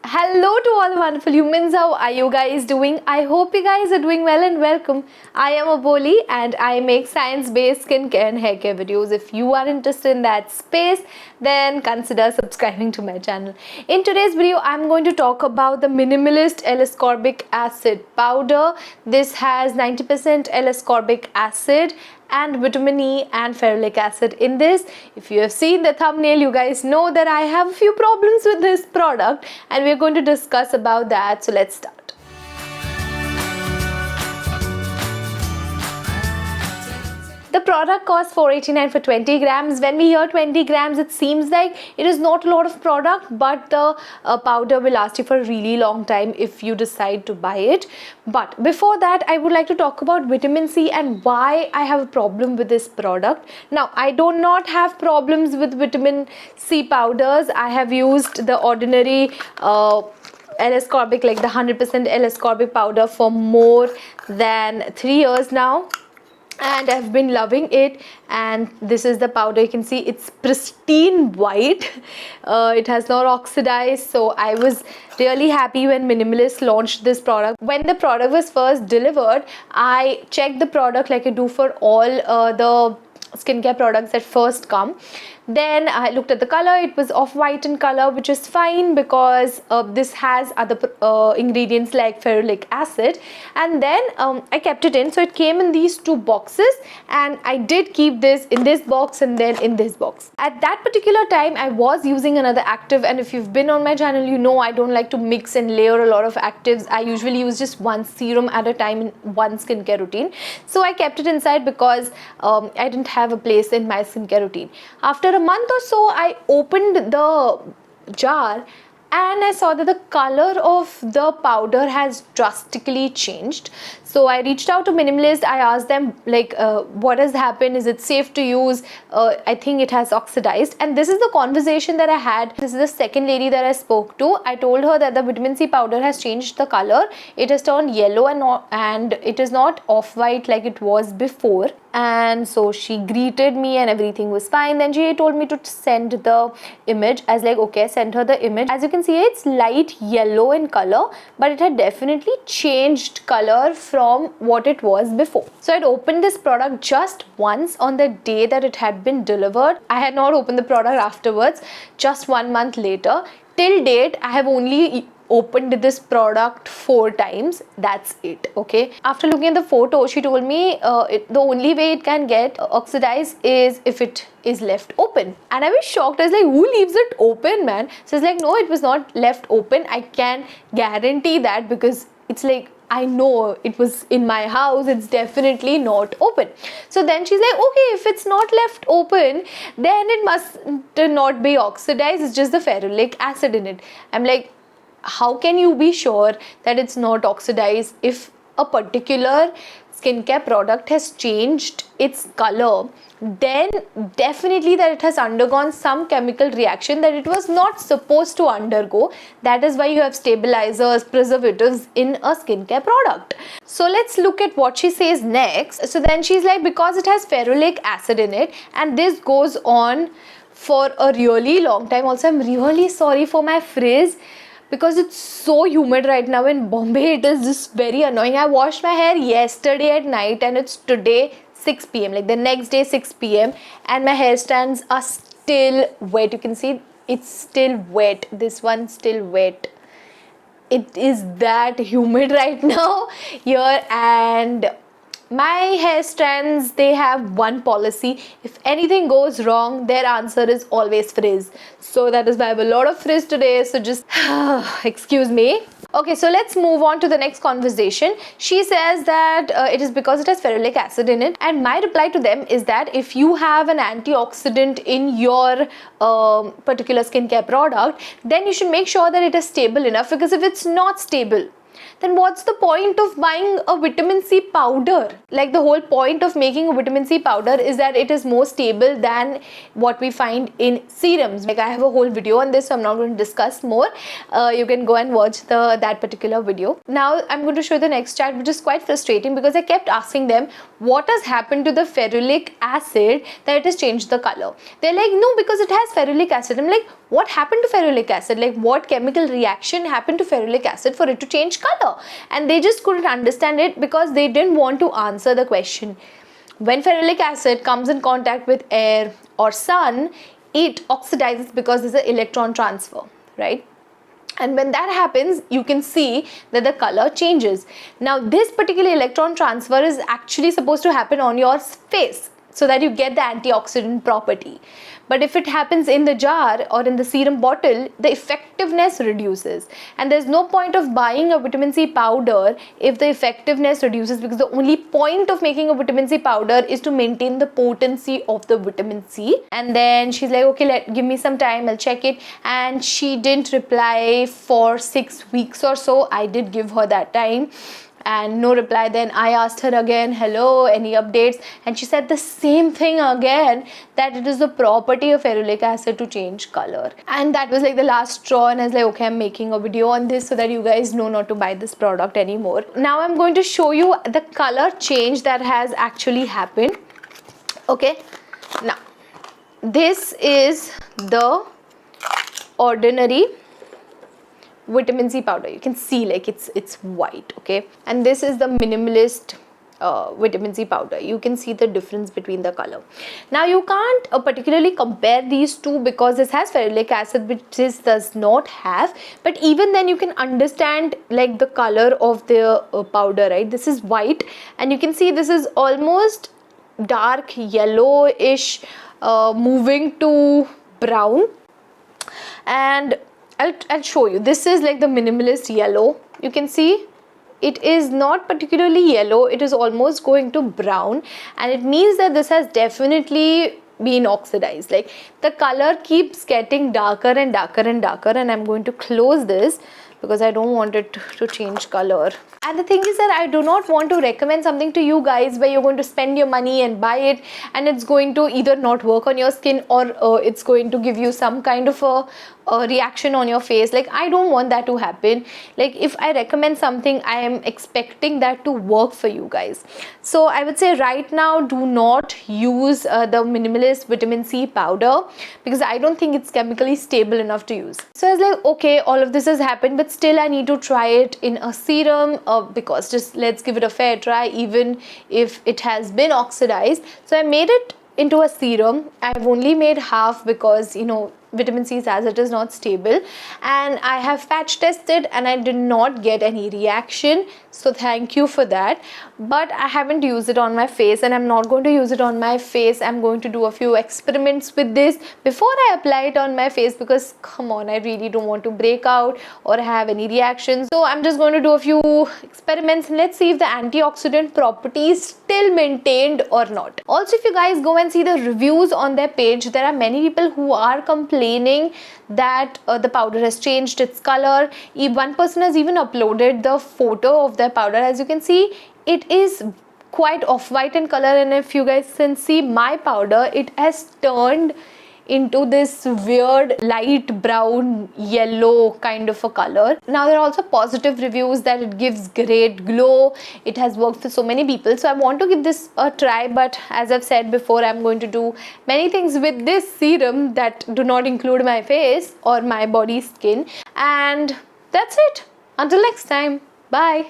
Hello to all the wonderful humans. How are you guys doing? I hope you guys are doing well and welcome. I am Aboli and I make science-based skincare and hair care videos. If you are interested in that space, then consider subscribing to my channel. In today's video, I'm going to talk about the Minimalist L-Ascorbic Acid powder. This has 90% L-Ascorbic Acid and vitamin E and ferulic acid in this. If you have seen the thumbnail, you guys know that I have a few problems with this product and we're going to discuss about that. So let's start. The product costs $4.89 for 20 grams. When we hear 20 grams, it seems like it is not a lot of product, but the powder will last you for a really long time if you decide to buy it. But before that, I would like to talk about vitamin C and why I have a problem with this product. Now, I do not have problems with vitamin C powders. I have used the ordinary L-Ascorbic, like the 100% L-Ascorbic powder for more than 3 years now. And I've been loving it, and this is the powder. You can see it's pristine white. It has not oxidized, so I was really happy when Minimalist launched this product. When the product was first delivered, I checked the product like I do for all the skincare products that first come. Then I looked at the color. It was off-white in color, which is fine because this has other ingredients like ferulic acid. And then I kept it in. So it came in these two boxes, and I did keep this in this box and then in this box. At that particular time, I was using another active, and if you've been on my channel, you know I don't like to mix and layer a lot of actives. I usually use just one serum at a time in one skincare routine. So I kept it inside because I didn't have a place in my skincare routine. After a month or so, I opened the jar and I saw that the color of the powder has drastically changed. So I reached out to Minimalist. I asked them like what has happened, is it safe to use? I think it has oxidized. And this is the conversation that I had. This is the second lady that I spoke to. I told her that the vitamin C powder has changed the color. It has turned yellow and it is not off-white like it was before. And so she greeted me and everything was fine. Then she told me to send the image. I was like, okay, send her the image. As you can see, it's light yellow in color, but it had definitely changed color from what it was before. So I'd opened this product just once on the day that it had been delivered. I had not opened the product afterwards, just 1 month later. Till date, I have only opened this product 4 times. That's it. Okay, after looking at the photo, she told me the only way it can get oxidized is if it is left open. And I was shocked. I was like, who leaves it open, man? So it's like, no, it was not left open. I can guarantee that because it's like, I know it was in my house, it's definitely not open. So then she's like, okay, if it's not left open, then it must not be oxidized. It's just the ferulic acid in it. I'm like, how can you be sure that it's not oxidized if a particular skincare product has changed its color? Then definitely that it has undergone some chemical reaction that it was not supposed to undergo. That is why you have stabilizers, preservatives in a skincare product. So let's look at what she says next. So then she's like, because it has ferulic acid in it and this goes on for a really long time. Also, I'm really sorry for my frizz, because it's so humid right now in Bombay. It is just very annoying. I washed my hair yesterday at night and it's today 6 p.m. like the next day 6 p.m. and my hair strands are still wet. You can see it's still wet. This one's still wet. It is that humid right now here, and my hair strands, they have one policy: if anything goes wrong, their answer is always frizz. So that is why I have a lot of frizz today, so just excuse me. Okay, so let's move on to the next conversation. She says that it is because it has ferulic acid in it, and my reply to them is that if you have an antioxidant in your particular skincare product, then you should make sure that it is stable enough, because if it's not stable, then what's the point of buying a vitamin C powder? Like, the whole point of making a vitamin C powder is that it is more stable than what we find in serums. Like, I have a whole video on this, so I'm not going to discuss more. You can go and watch that particular video. Now I'm going to show you the next chart, which is quite frustrating because I kept asking them what has happened to the ferulic acid that it has changed the color. They're like, no, because it has ferulic acid. I'm like, what happened to ferulic acid? Like, what chemical reaction happened to ferulic acid for it to change color? And they just couldn't understand it because they didn't want to answer the question. When ferulic acid comes in contact with air or sun, it oxidizes because there's an electron transfer, right? And when that happens, you can see that the color changes. Now, this particular electron transfer is actually supposed to happen on your face so that you get the antioxidant property. But if it happens in the jar or in the serum bottle, the effectiveness reduces. And there's no point of buying a vitamin C powder if the effectiveness reduces, because the only point of making a vitamin C powder is to maintain the potency of the vitamin C. And then she's like, okay, give me some time, I'll check it. And she didn't reply for 6 weeks or so. I did give her that time. And no reply. Then I asked her again, hello, any updates? And she said the same thing again, that it is the property of ferulic acid to change color. And that was like the last straw, and I was like, okay, I'm making a video on this so that you guys know not to buy this product anymore. Now I'm going to show you the color change that has actually happened. Okay, now this is the ordinary vitamin C powder. You can see like it's white, okay, and this is the Minimalist vitamin C powder. You can see the difference between the color. Now you can't particularly compare these two because this has ferulic acid, which this does not have, but even then you can understand like the color of the powder, right? This is white, and you can see this is almost dark yellowish, moving to brown. And I'll show you. This is like the Minimalist yellow. You can see it is not particularly yellow. It is almost going to brown, and it means that this has definitely been oxidized. Like, the color keeps getting darker and darker and darker, and I'm going to close this because I don't want it to change color. And the thing is that I do not want to recommend something to you guys where you're going to spend your money and buy it, and it's going to either not work on your skin, or it's going to give you some kind of a reaction on your face. Like, I don't want that to happen. Like, if I recommend something, I am expecting that to work for you guys. So I would say right now, do not use the Minimalist vitamin C powder because I don't think it's chemically stable enough to use. So I was like, okay, all of this has happened, but still I need to try it in a serum, because just let's give it a fair try even if it has been oxidized. So I made it into a serum. I've only made half because, you know, vitamin C as it is not stable, and I have patch tested and I did not get any reaction, so thank you for that. But I haven't used it on my face, and I'm not going to use it on my face. I'm going to do a few experiments with this before I apply it on my face, because come on, I really don't want to break out or have any reactions. So I'm just going to do a few experiments and let's see if the antioxidant property is still maintained or not. Also, if you guys go and see the reviews on their page, there are many people who are complaining that the powder has changed its color. One person has even uploaded the photo of their powder. As you can see, it is quite off-white in color, and if you guys can see my powder, it has turned into this weird light brown yellow kind of a color. Now there are also positive reviews that it gives great glow. It has worked for so many people, so I want to give this a try. But as I've said before, I'm going to do many things with this serum that do not include my face or my body skin. And that's it. Until next time, bye.